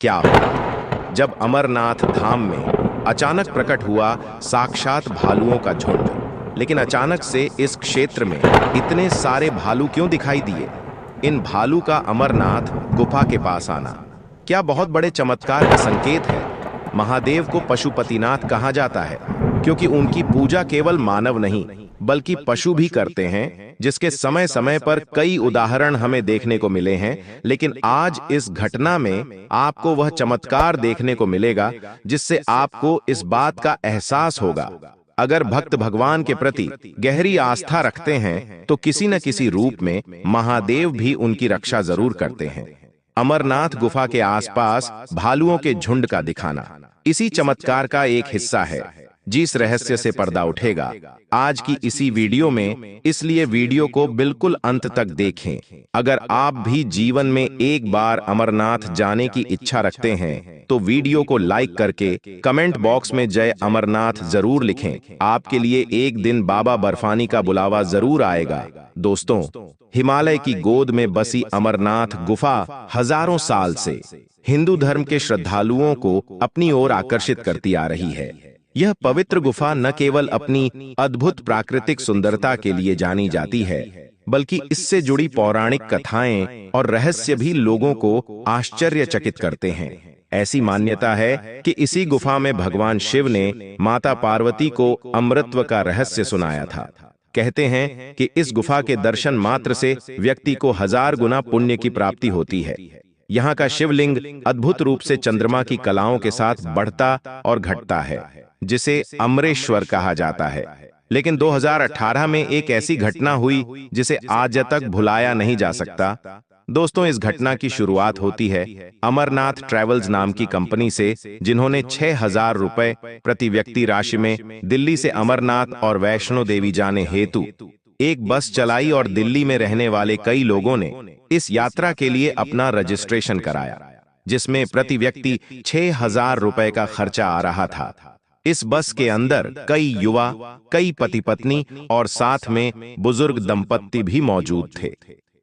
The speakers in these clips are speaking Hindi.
क्या हो जब अमरनाथ धाम में अचानक प्रकट हुआ साक्षात भालुओं का झुंड। लेकिन अचानक से इस क्षेत्र में इतने सारे भालू क्यों दिखाई दिए? इन भालू का अमरनाथ गुफा के पास आना क्या बहुत बड़े चमत्कार का संकेत है? महादेव को पशुपतिनाथ कहा जाता है क्योंकि उनकी पूजा केवल मानव नहीं बल्कि पशु भी करते हैं, जिसके समय समय पर कई उदाहरण हमें देखने को मिले हैं। लेकिन आज इस घटना में आपको वह चमत्कार देखने को मिलेगा जिससे आपको इस बात का एहसास होगा, अगर भक्त भगवान के प्रति गहरी आस्था रखते हैं तो किसी न किसी रूप में महादेव भी उनकी रक्षा जरूर करते हैं। अमरनाथ गुफा के आसपास भालुओं के झुंड का दिखाना इसी चमत्कार का एक हिस्सा है, जिस रहस्य से पर्दा उठेगा आज की इसी वीडियो में। इसलिए वीडियो को बिल्कुल अंत तक देखें। अगर आप भी जीवन में एक बार अमरनाथ जाने की इच्छा रखते हैं तो वीडियो को लाइक करके कमेंट बॉक्स में जय अमरनाथ जरूर लिखें। आपके लिए एक दिन बाबा बर्फानी का बुलावा जरूर आएगा। दोस्तों, हिमालय की गोद में बसी अमरनाथ गुफा हजारों साल से हिंदू धर्म के श्रद्धालुओं को अपनी ओर आकर्षित करती आ रही है। यह पवित्र गुफा न केवल अपनी अद्भुत प्राकृतिक सुंदरता के लिए जानी जाती है बल्कि इससे जुड़ी पौराणिक कथाएं और रहस्य भी लोगों को आश्चर्यचकित करते हैं। ऐसी मान्यता है कि इसी गुफा में भगवान शिव ने माता पार्वती को अमृतत्व का रहस्य सुनाया था। कहते हैं कि इस गुफा के दर्शन मात्र से व्यक्ति को 1000 गुना पुण्य की प्राप्ति होती है। यहाँ का शिवलिंग अद्भुत रूप से चंद्रमा की कलाओं के साथ बढ़ता और घटता है, जिसे अमरेश्वर कहा जाता है। लेकिन 2018 में एक ऐसी घटना हुई जिसे आज तक भुलाया नहीं जा सकता। दोस्तों, इस घटना की शुरुआत होती है अमरनाथ ट्रैवल्स नाम की कंपनी से, जिन्होंने 6000 रुपए प्रति व्यक्ति राशि में दिल्ली से अमरनाथ और वैष्णो देवी जाने हेतु एक बस चलाई और दिल्ली में रहने वाले कई लोगों ने इस यात्रा के लिए अपना रजिस्ट्रेशन कराया, जिसमें प्रति व्यक्ति 6000 रुपए का खर्चा आ रहा था। इस बस के अंदर कई युवा, कई पति पत्नी और साथ में बुजुर्ग दंपत्ति भी मौजूद थे।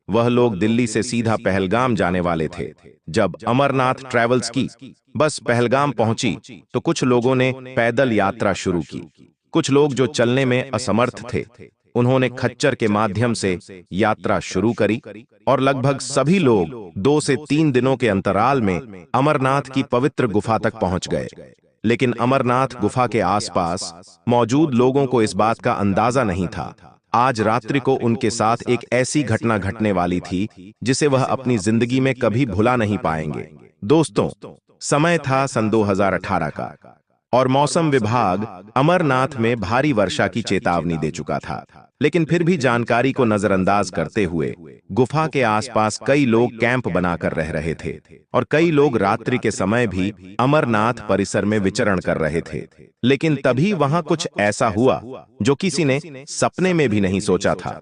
वह लोग दिल्ली से सीधा पहलगाम जाने वाले थे। जब अमरनाथ ट्रैवल्स की बस पहलगाम पहुंची तो कुछ लोगों ने पैदल यात्रा शुरू की। कुछ लोग जो चलने में असमर्थ थे, उन्होंने खच्चर के माध्यम से यात्रा शुरू करी और लगभग सभी लोग 2 से 3 दिनों के अंतराल में अमरनाथ की पवित्र गुफा तक पहुंच गए। लेकिन अमरनाथ गुफा के आसपास मौजूद लोगों को इस बात का अंदाजा नहीं था। आज रात्रि को उनके साथ एक ऐसी घटना घटने वाली थी जिसे वह अपनी जिंदगी में कभी भुला नहीं पाएंगे। दोस्तों, समय था सन 2018 का और मौसम विभाग अमरनाथ में भारी वर्षा की चेतावनी दे चुका था। लेकिन फिर भी जानकारी को नजरअंदाज करते हुए गुफा के आसपास कई लोग कैंप बनाकर रह रहे थे और कई लोग रात्रि के समय भी अमरनाथ परिसर में विचरण कर रहे थे। लेकिन तभी वहां कुछ ऐसा हुआ जो किसी ने सपने में भी नहीं सोचा था।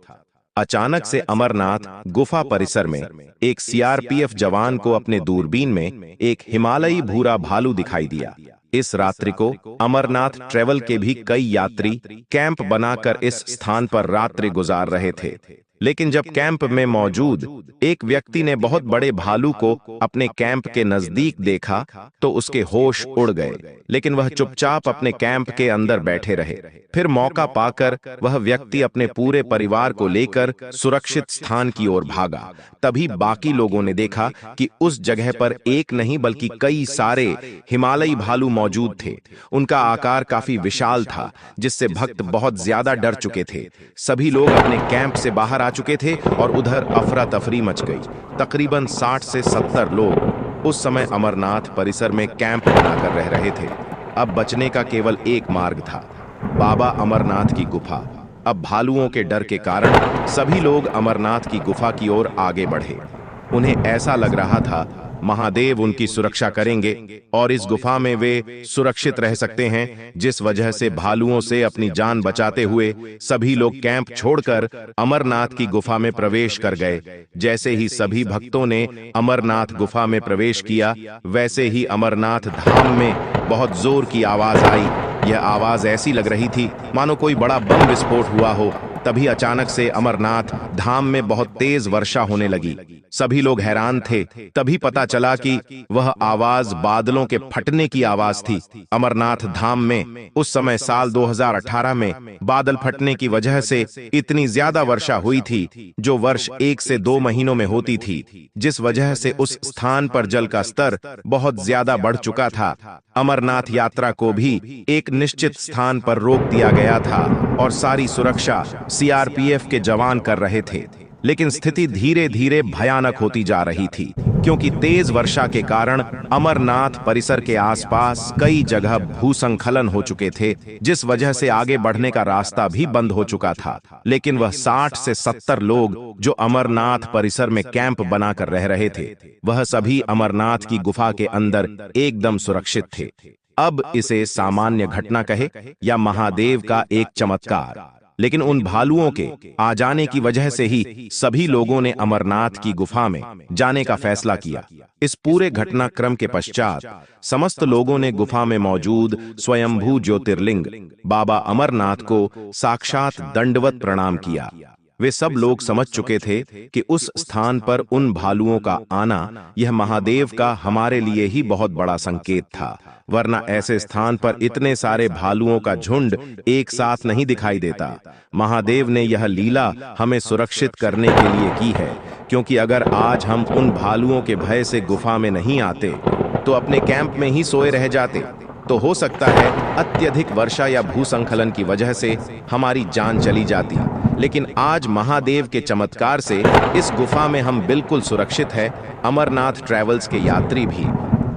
अचानक से अमरनाथ गुफा परिसर में एक सीआरपीएफ जवान को अपने दूरबीन में एक हिमालयी भूरा भालू दिखाई दिया। इस रात्रि को अमरनाथ ट्रैवल के भी कई यात्री कैंप बनाकर इस स्थान पर रात्रि गुजार रहे थे। लेकिन जब कैंप में मौजूद एक व्यक्ति ने बहुत बड़े भालू को अपने कैंप के नजदीक देखा तो उसके होश उड़ गए। लेकिन वह चुपचाप अपने कैंप के अंदर बैठे रहे। फिर मौका पाकर वह व्यक्ति अपने पूरे परिवार को लेकर सुरक्षित स्थान की ओर भागा। तभी बाकी लोगों ने देखा कि उस जगह पर एक नहीं बल्कि कई सारे हिमालयी भालू मौजूद थे। उनका आकार काफी विशाल था, जिससे भक्त बहुत ज्यादा डर चुके थे। सभी लोग अपने कैंप से बाहर आ चुके थे और उधर अफरा तफरी मच गई। तकरीबन 60 से 70 लोग उस समय अमरनाथ परिसर में कैंप बनाकर रह रहे थे। अब बचने का केवल एक मार्ग था, बाबा अमरनाथ की गुफा। अब भालुओं के डर के कारण सभी लोग अमरनाथ की गुफा की ओर आगे बढ़े। उन्हें ऐसा लग रहा था महादेव उनकी सुरक्षा करेंगे और इस गुफा में वे सुरक्षित रह सकते हैं, जिस वजह से भालुओं से अपनी जान बचाते हुए सभी लोग कैंप छोड़कर अमरनाथ की गुफा में प्रवेश कर गए। जैसे ही सभी भक्तों ने अमरनाथ गुफा में प्रवेश किया, वैसे ही अमरनाथ धाम में बहुत जोर की आवाज आई। यह आवाज ऐसी लग रही थी मानो कोई बड़ा बम विस्फोट हुआ हो। तभी अचानक से अमरनाथ धाम में बहुत तेज वर्षा होने लगी। सभी लोग हैरान थे। तभी पता चला कि वह आवाज बादलों के फटने की आवाज थी। अमरनाथ धाम में उस समय साल 2018 में बादल फटने की वजह से इतनी ज्यादा वर्षा हुई थी जो वर्ष 1 से 2 महीनों में होती थी, जिस वजह से उस स्थान पर जल का स्तर बहुत ज्यादा बढ़ चुका था। अमरनाथ यात्रा को भी एक निश्चित स्थान पर रोक दिया गया था और सारी सुरक्षा सीआरपीएफ के जवान कर रहे थे। लेकिन स्थिति धीरे धीरे भयानक होती जा रही थी, क्योंकि तेज वर्षा के कारण अमरनाथ परिसर के आसपास कई जगह भूस्खलन हो चुके थे, जिस वजह से आगे बढ़ने का रास्ता भी बंद हो चुका था। लेकिन वह 60 से 70 लोग जो अमरनाथ परिसर में कैंप बनाकर रह रहे थे, वह सभी अमरनाथ की गुफा के अंदर एकदम सुरक्षित थे। अब इसे सामान्य घटना कहे या महादेव का एक चमत्कार, लेकिन उन भालुओं के आ जाने की वजह से ही सभी लोगों ने अमरनाथ की गुफा में जाने का फैसला किया। इस पूरे घटनाक्रम के पश्चात समस्त लोगों ने गुफा में मौजूद स्वयंभू ज्योतिर्लिंग बाबा अमरनाथ को साक्षात दंडवत प्रणाम किया। वे सब लोग समझ चुके थे कि उस स्थान पर उन भालुओं का आना यह महादेव का हमारे लिए ही बहुत बड़ा संकेत था, वरना ऐसे स्थान पर इतने सारे भालुओं का झुंड एक साथ नहीं दिखाई देता। महादेव ने यह लीला हमें सुरक्षित करने के लिए की है, क्योंकि अगर आज हम उन भालुओं के भय से गुफा में नहीं आते तो अपने कैंप में ही सोए रह जाते, तो हो सकता है अत्यधिक वर्षा या भूस्खलन की वजह से हमारी जान चली जाती। लेकिन आज महादेव के चमत्कार से इस गुफा में हम बिल्कुल सुरक्षित हैं। अमरनाथ ट्रैवल्स के यात्री भी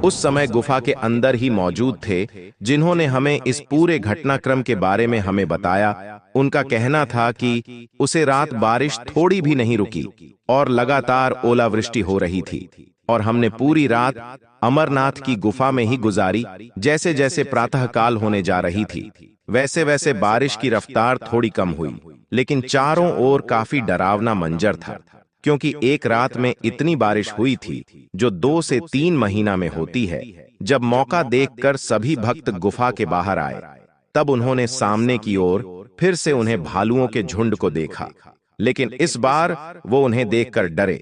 उस समय गुफा के अंदर ही मौजूद थे, जिन्होंने हमें इस पूरे घटनाक्रम के बारे में हमें बताया। उनका कहना था कि उसे रात बारिश थोड़ी भी नहीं रुकी और लगातार ओलावृष्टि हो रही थी, और हमने पूरी रात अमरनाथ की गुफा में ही गुजारी। जैसे जैसे प्रातःकाल होने जा रही थी, वैसे वैसे बारिश की रफ्तार थोड़ी कम हुई, लेकिन चारों ओर काफी डरावना मंजर था, क्योंकि एक रात में इतनी बारिश हुई थी जो 2 से 3 महीना में होती है। जब मौका देखकर सभी भक्त गुफा के बाहर आए, तब उन्होंने सामने की ओर फिर से उन्हें भालुओं के झुंड को देखा, लेकिन इस बार वो उन्हें देखकर डरे,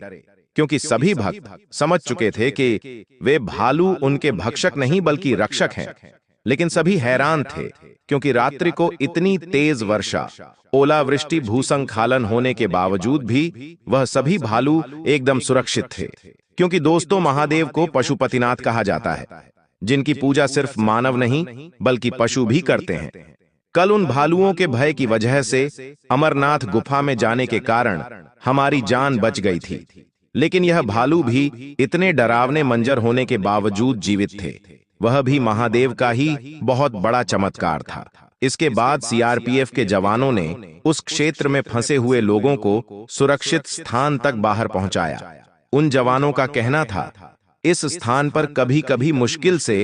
क्योंकि सभी भक्त समझ चुके थे कि वे भालू उनके भक्षक नहीं बल्कि रक्षक हैं। लेकिन सभी हैरान थे, क्योंकि रात्रि को इतनी तेज वर्षा, ओलावृष्टि, भूस्खलन होने के बावजूद भी वह सभी भालू एकदम सुरक्षित थे। क्योंकि दोस्तों, महादेव को पशुपतिनाथ कहा जाता है, जिनकी पूजा सिर्फ मानव नहीं बल्कि पशु भी करते हैं। कल उन भालुओं के भय की वजह से अमरनाथ गुफा में जाने के कारण हमारी जान बच गई थी, लेकिन यह भालू भी इतने डरावने मंजर होने के बावजूद जीवित थे। वह भी महादेव का ही बहुत बड़ा चमत्कार था। इसके बाद सीआरपीएफ के जवानों ने उस क्षेत्र में फंसे हुए लोगों को सुरक्षित स्थान तक बाहर पहुंचाया। उन जवानों का कहना था, इस स्थान पर कभी कभी मुश्किल से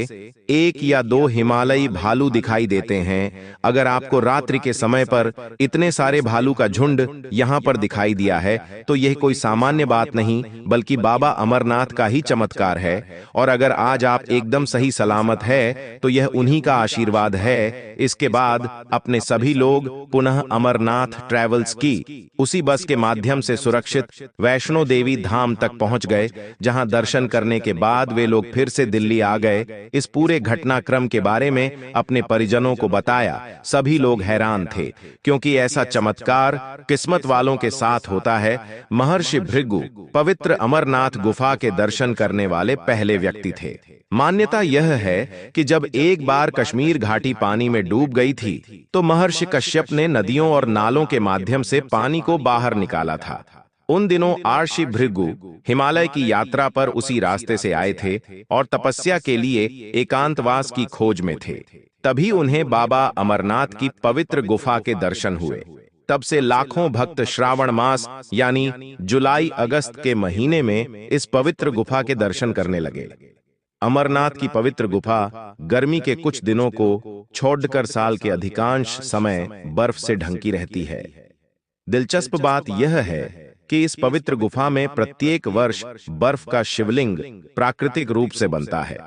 1 या 2 हिमालयी भालू दिखाई देते हैं। अगर आपको रात्रि के समय पर इतने सारे भालू का झुंड यहाँ पर दिखाई दिया है, तो यह कोई सामान्य बात नहीं बल्कि बाबा अमरनाथ का ही चमत्कार है। और अगर आज आप एकदम सही सलामत है तो यह उन्हीं का आशीर्वाद है। इसके बाद अपने सभी लोग पुनः अमरनाथ ट्रैवल्स की उसी बस के माध्यम से सुरक्षित वैष्णो देवी धाम तक पहुंच गए, जहां दर्शन करने के बाद वे लोग फिर से दिल्ली आ गए। इस पूरे घटनाक्रम के बारे में अपने परिजनों को बताया। सभी लोग हैरान थे, क्योंकि ऐसा चमत्कार किस्मत वालों के साथ होता है। महर्षि भृगु पवित्र अमरनाथ गुफा के दर्शन करने वाले पहले व्यक्ति थे। मान्यता यह है कि जब एक बार कश्मीर घाटी पानी में डूब गई थी, तो महर्षि कश्यप ने नदियों और नालों के माध्यम से पानी को बाहर निकाला था। उन दिनों आर्षि भृगु हिमालय की यात्रा पर उसी रास्ते से आए थे और तपस्या के लिए एकांतवास की खोज में थे। तभी उन्हें बाबा अमरनाथ की पवित्र गुफा के दर्शन हुए। तब से लाखों भक्त श्रावण मास यानी जुलाई अगस्त के महीने में इस पवित्र गुफा के दर्शन करने लगे। अमरनाथ की पवित्र गुफा गर्मी के कुछ दिनों को छोड़कर साल के अधिकांश समय बर्फ से ढंकी रहती है। दिलचस्प बात यह है कि इस पवित्र गुफा में प्रत्येक वर्ष बर्फ का शिवलिंग प्राकृतिक रूप से बनता है।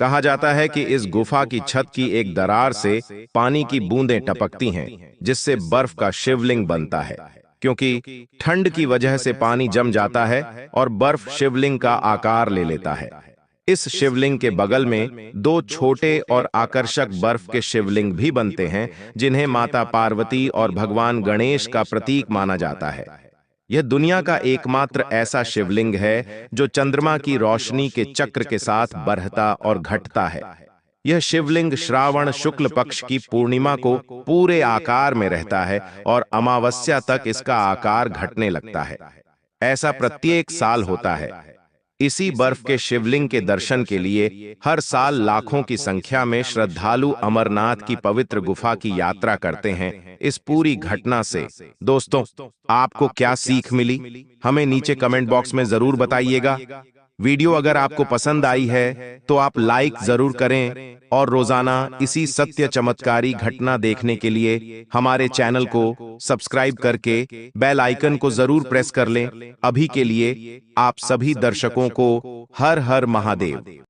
कहा जाता है कि इस गुफा की छत की एक दरार से पानी की बूंदें टपकती हैं, जिससे बर्फ का शिवलिंग बनता है। क्योंकि ठंड की वजह से पानी जम जाता है और बर्फ शिवलिंग का आकार ले लेता है। इस शिवलिंग के बगल में दो छोटे और आकर्षक बर्फ के शिवलिंग भी बनते हैं, जिन्हें माता पार्वती और भगवान गणेश का प्रतीक माना जाता है। यह दुनिया का एकमात्र ऐसा शिवलिंग है जो चंद्रमा की रोशनी के चक्र के साथ बढ़ता और घटता है। यह शिवलिंग श्रावण शुक्ल पक्ष की पूर्णिमा को पूरे आकार में रहता है और अमावस्या तक इसका आकार घटने लगता है। ऐसा प्रत्येक साल होता है। इसी बर्फ के शिवलिंग के दर्शन के लिए हर साल लाखों की संख्या में श्रद्धालु अमरनाथ की पवित्र गुफा की यात्रा करते हैं। इस पूरी घटना से दोस्तों, आपको क्या सीख मिली, हमें नीचे कमेंट बॉक्स में जरूर बताइएगा। वीडियो अगर आपको पसंद आई है तो आप लाइक जरूर करें और रोजाना इसी सत्य चमत्कारी घटना देखने के लिए हमारे चैनल को सब्सक्राइब करके बेल आइकन को जरूर प्रेस कर लें। अभी के लिए आप सभी दर्शकों को हर हर महादेव।